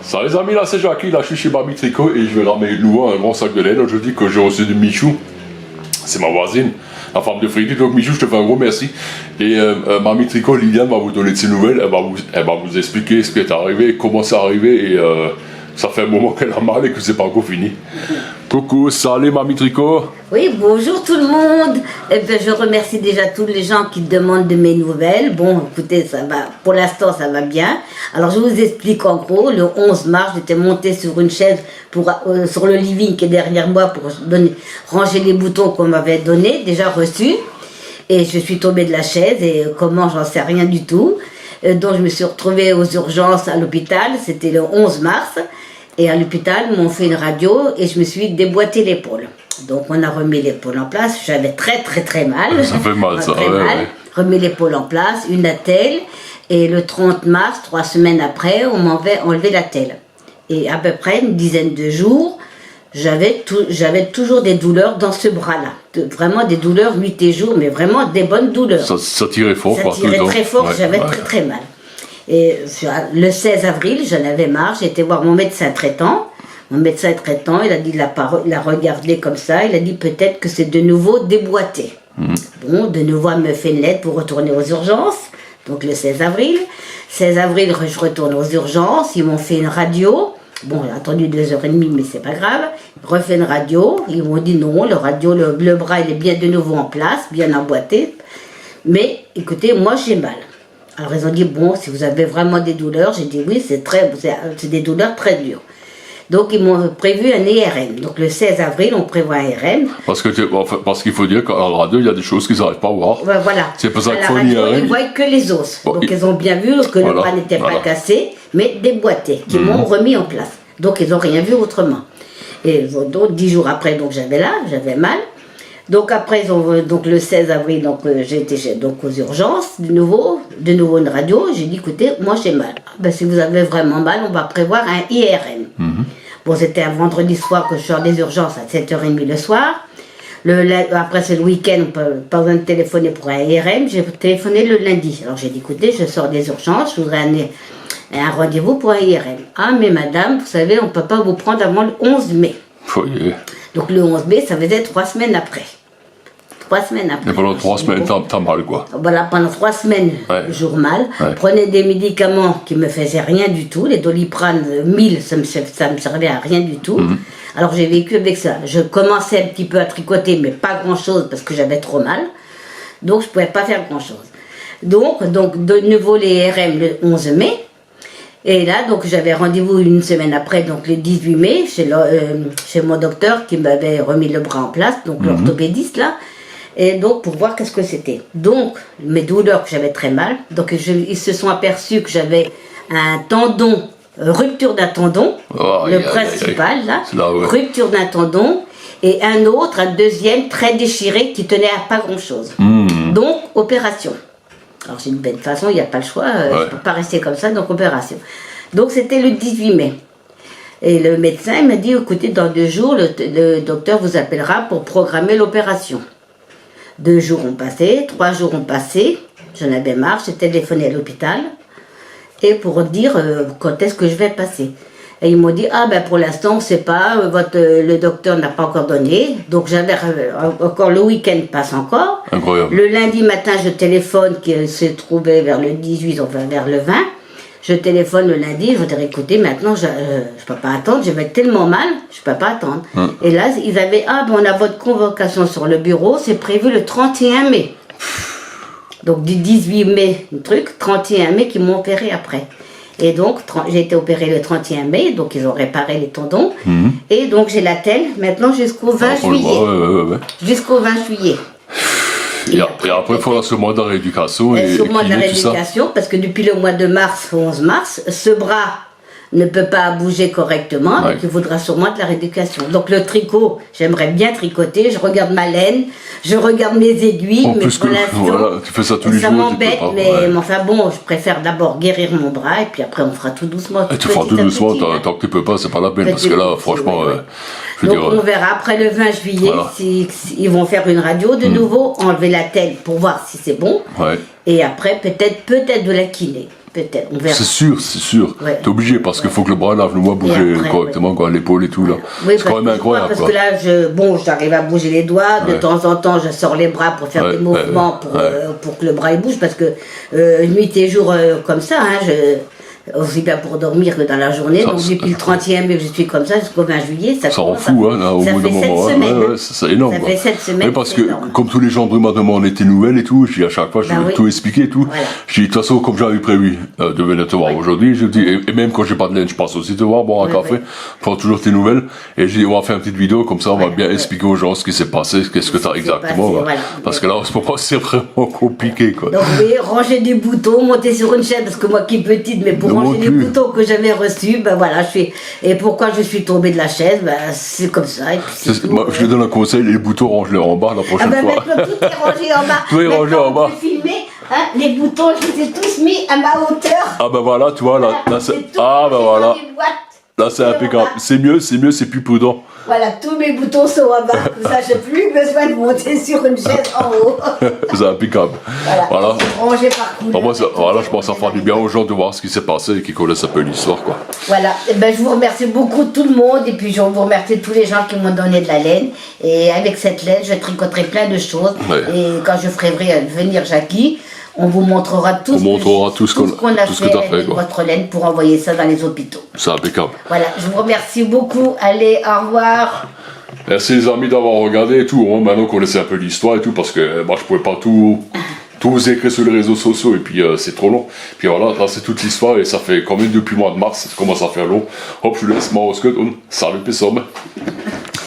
Ça les amis, là c'est Jackie, là je suis chez Mamie Tricot et je vais ramener de nouveau un grand sac de laine aujourd'hui que j'ai reçu de Michou. C'est ma voisine, la femme de Freddy, donc Michou je te fais un gros merci. Et Mamie Tricot, Liliane va vous donner de ses nouvelles, elle va vous expliquer ce qui est arrivé, comment c'est arrivé et ça fait un moment qu'elle a mal et que c'est pas encore fini. Coucou, salut Mamie Tricot. Oui, bonjour tout le monde. Eh bien, je remercie déjà tous les gens qui demandent de mes nouvelles. Bon, écoutez, ça va, pour l'instant, ça va bien. Alors, je vous explique en gros, le 11 mars, j'étais montée sur une chaise sur le living qui est derrière moi pour ranger les boutons qu'on m'avait donnés, déjà reçus. Et je suis tombée de la chaise et comment, j'en sais rien du tout. Donc, je me suis retrouvée aux urgences à l'hôpital, c'était le 11 mars. Et à l'hôpital, ils m'ont fait une radio et je me suis déboîté l'épaule. Donc on a remis l'épaule en place. J'avais très mal. Ça fait mal, ça. Très mal. Remis l'épaule en place, une attelle. Et le 30 mars, 3 semaines après, on m'avait enlevé l'attelle. Et à peu près une dizaine de jours, j'avais toujours des douleurs dans ce bras-là. Vraiment des douleurs nuit et jour, mais vraiment des bonnes douleurs. Ça tirait fort. Ça tirait très fort, ouais, j'avais très mal. Et le 16 avril, j'en avais marre, j'ai été voir mon médecin traitant. Mon médecin traitant, il a dit, il a regardé comme ça, il a dit peut-être que c'est de nouveau déboîté. Bon, de nouveau, elle me fait une lettre pour retourner aux urgences. Donc le 16 avril. 16 avril, je retourne aux urgences, ils m'ont fait une radio. Bon, j'ai attendu 2h30, mais c'est pas grave. Refait une radio, ils m'ont dit non, le bras il est bien de nouveau en place, bien emboîté. Mais écoutez, moi j'ai mal. Alors ils ont dit, bon, si vous avez vraiment des douleurs, j'ai dit oui, c'est des douleurs très dures. Donc ils m'ont prévu un IRM. Donc le 16 avril, on prévoit un IRM. Parce qu'il faut dire qu'à la radio, il y a des choses qu'ils n'arrivent pas à voir. Ouais, voilà. C'est pour ça qu'il faut un IRM. Ils ne voient que les os. Bon, donc ils ont bien vu que le bras n'était pas cassé, mais déboîté, qu'ils m'ont remis en place. Donc ils n'ont rien vu autrement. Et donc 10 jours après, donc j'avais mal. Donc après, donc le 16 avril, donc j'ai été aux urgences, de nouveau une radio. J'ai dit, écoutez, moi j'ai mal. Ben, si vous avez vraiment mal, on va prévoir un IRM. Bon, c'était un vendredi soir que je sors des urgences à 7h30 le soir. Après, c'est le week-end, on peut pas besoin de téléphoner pour un IRM. J'ai téléphoné le lundi. Alors j'ai dit, écoutez, je sors des urgences, je voudrais un rendez-vous pour un IRM. Ah, mais madame, vous savez, on ne peut pas vous prendre avant le 11 mai. Oui. Donc le 11 mai, ça faisait 3 semaines après. 3 semaines après. Et pendant 3 semaines, t'as mal quoi. Voilà, pendant 3 semaines, jour mal. Prenais des médicaments qui me faisaient rien du tout. Les Doliprane 1000, ça me servait à rien du tout. Alors j'ai vécu avec ça. Je commençais un petit peu à tricoter, mais pas grand-chose parce que j'avais trop mal. Donc je ne pouvais pas faire grand-chose. Donc de nouveau les RM le 11 mai. Et là, donc j'avais rendez-vous une semaine après, donc le 18 mai, chez mon docteur qui m'avait remis le bras en place, donc l'orthopédiste là, et donc pour voir qu'est-ce que c'était. Donc mes douleurs, que j'avais très mal, donc ils se sont aperçus que j'avais un tendon, rupture d'un tendon, principal là, rupture d'un tendon, et un deuxième très déchiré qui tenait à pas grand-chose. Donc opération. Alors c'est une belle façon, il n'y a pas le choix, je ne peux pas rester comme ça, donc opération. Donc c'était le 18 mai. Et le médecin m'a dit, écoutez, dans 2 jours, le docteur vous appellera pour programmer l'opération. 2 jours ont passé, 3 jours ont passé, j'en avais marre, j'ai téléphoné à l'hôpital, et pour dire quand est-ce que je vais passer. Et ils m'ont dit, ah ben pour l'instant on ne sait pas, le docteur n'a pas encore donné, donc j'avais encore le week-end passe encore. Incroyable. Le lundi matin je téléphone, qui se trouvait vers le 18, enfin vers le 20, je téléphone le lundi, je leur dis, écoutez maintenant je ne peux pas attendre, je vais tellement mal, je ne peux pas attendre. Et là ils avaient, on a votre convocation sur le bureau, c'est prévu le 31 mai. Donc du 18 mai, 31 mai qu'ils m'ont opéré après. Et donc, j'ai été opérée le 31 mai, donc ils ont réparé les tendons. Et donc, j'ai la telle maintenant jusqu'au 20 juillet. Jusqu'au 20 juillet. Et après, il faudra ce mois de rééducation. Ce mois de rééducation, parce que depuis le mois de mars, 11 mars, ce bras ne peut pas bouger correctement, donc il faudra sûrement de la rééducation. Donc le tricot, j'aimerais bien tricoter, je regarde ma laine, je regarde mes aiguilles, mais pour l'instant, tu fais ça tous les jours. Ça m'embête, mais enfin bon, je préfère d'abord guérir mon bras et puis après on fera tout doucement. Et tu feras tout doucement, tant que tu peux pas, c'est pas la peine, parce que là, franchement, donc on verra après le 20 juillet, ils vont faire une radio de nouveau, enlever la tête pour voir si c'est bon, et après peut-être de la kiné. peut-être, on verra. C'est sûr. Ouais. T'es obligé parce qu'il faut que le bras lave le moi bouger correctement, quoi, l'épaule et tout là. Oui, c'est quand même incroyable. Parce quoi. que là, j'arrive à bouger les doigts. De temps en temps, je sors les bras pour faire des mouvements pour que le bras il bouge. Parce que nuit et jour comme ça, hein, aussi bien pour dormir que dans la journée. Donc depuis le 30e, je suis comme ça jusqu'au 20 juillet. Ça rend fou, hein, au bout d'un moment. C'est énorme. Ça fait 7 semaines. Oui, parce que, comme tous les gens m'ont demandé tes nouvelles et tout, à chaque fois, je vais tout expliquer et tout. Voilà. Je dis, de toute façon, comme j'avais prévu de venir te voir aujourd'hui, je dis, et même quand j'ai pas de laine, je passe aussi te voir, boire un café, prendre toujours tes nouvelles. Et je dis, on va faire une petite vidéo, comme ça, on va bien expliquer aux gens ce qui s'est passé, qu'est-ce que t'as exactement. Passé, parce que là, en ce moment, c'est vraiment compliqué, quoi. Donc, oui, ranger des boutons, monter sur une chaise, parce que moi qui est petite, mais pour ranger des boutons que j'avais reçus, ben voilà, et pourquoi je suis tombée de la chaise, ben c'est comme ça. Et puis moi, je te donne un conseil, les boutons, range-les en bas la prochaine fois. Maintenant, tout est rangé en bas. Tout est rangé en bas. Filmer, hein, les boutons, je les ai tous mis à ma hauteur. Ah ben voilà, tu vois, là c'est... Ah ben voilà. Là c'est impeccable. C'est mieux, c'est plus prudent. Voilà, tous mes boutons sont en bas, comme ça j'ai plus besoin de monter sur une chaise en haut. C'est impeccable. Voilà. Rangé par couleur. Moi, je pense que ça fera du bien aux gens de voir ce qui s'est passé et qui connaissent un peu l'histoire, quoi. Voilà, et ben, je vous remercie beaucoup tout le monde et puis je vous remercie tous les gens qui m'ont donné de la laine. Et avec cette laine, je tricoterai plein de choses. Et quand je ferai venir Jackie, on vous montrera tout ce qu'on a fait avec votre laine pour envoyer ça dans les hôpitaux. C'est impeccable. Voilà, je vous remercie beaucoup. Allez, au revoir. Merci les amis d'avoir regardé et tout. Maintenant qu'on connaissait un peu l'histoire et tout, parce que moi je pouvais pas tout vous écrire sur les réseaux sociaux et puis c'est trop long. Puis voilà, là c'est toute l'histoire et ça fait quand même depuis le mois de mars, ça commence à faire long. Hop, je vous laisse, moi, salut, peace.